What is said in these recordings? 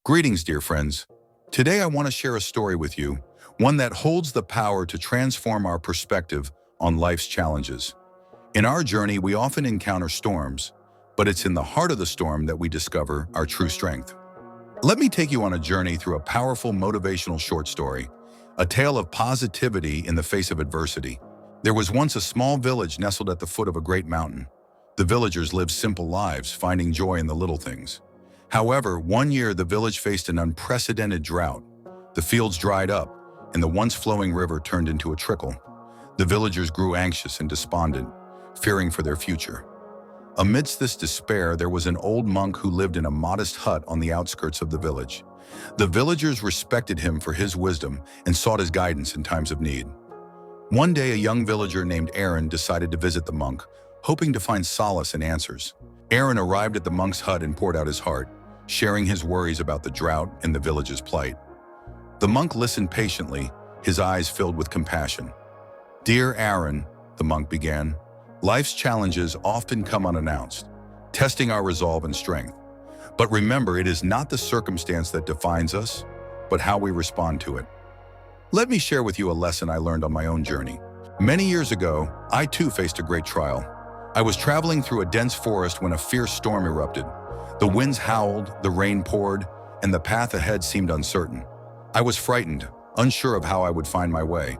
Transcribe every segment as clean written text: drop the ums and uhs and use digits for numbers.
Greetings, dear friends. Today I want to share a story with you, one that holds the power to transform our perspective on life's challenges. In our journey, we often encounter storms, but it's in the heart of the storm that we discover our true strength. Let me take you on a journey through a powerful motivational short story, a tale of positivity in the face of adversity. There was once a small village nestled at the foot of a great mountain. The villagers lived simple lives, finding joy in the little things. However, one year the village faced an unprecedented drought. The fields dried up, and the once flowing river turned into a trickle. The villagers grew anxious and despondent, fearing for their future. Amidst this despair, there was an old monk who lived in a modest hut on the outskirts of the village. The villagers respected him for his wisdom and sought his guidance in times of need. One day, a young villager named Aaron decided to visit the monk, hoping to find solace and answers. Aaron arrived at the monk's hut and poured out his heart, sharing his worries about the drought and the village's plight. The monk listened patiently, his eyes filled with compassion. "Dear Aaron," the monk began, "life's challenges often come unannounced, testing our resolve and strength. But remember, it is not the circumstance that defines us, but how we respond to it. Let me share with you a lesson I learned on my own journey. Many years ago, I too faced a great trial. I was traveling through a dense forest when a fierce storm erupted. The winds howled, the rain poured, and the path ahead seemed uncertain. I was frightened, unsure of how I would find my way.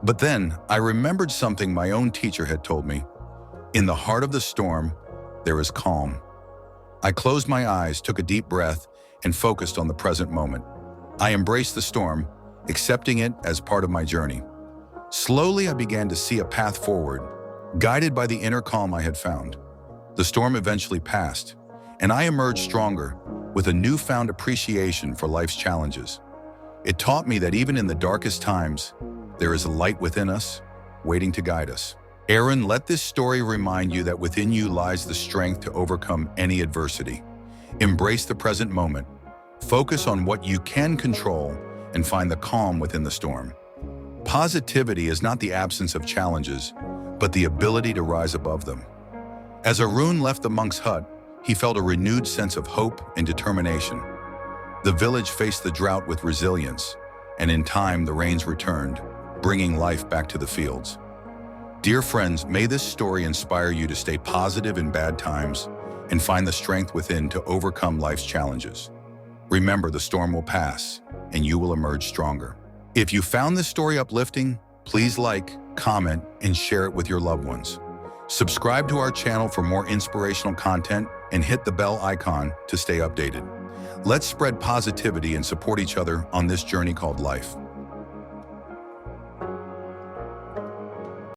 But then, I remembered something my own teacher had told me. In the heart of the storm, there is calm. I closed my eyes, took a deep breath, and focused on the present moment. I embraced the storm, accepting it as part of my journey. Slowly, I began to see a path forward, guided by the inner calm I had found. The storm eventually passed, and I emerged stronger, with a newfound appreciation for life's challenges. It taught me that even in the darkest times, there is a light within us, waiting to guide us. Aaron, let this story remind you that within you lies the strength to overcome any adversity. Embrace the present moment, focus on what you can control, and find the calm within the storm. Positivity is not the absence of challenges, but the ability to rise above them. As Arun left the monk's hut, he felt a renewed sense of hope and determination. The village faced the drought with resilience, and in time the rains returned, bringing life back to the fields. Dear friends, may this story inspire you to stay positive in bad times and find the strength within to overcome life's challenges. Remember, the storm will pass, and you will emerge stronger. If you found this story uplifting, please like, comment, and share it with your loved ones. Subscribe to our channel for more inspirational content and hit the bell icon to stay updated. Let's spread positivity and support each other on this journey called life.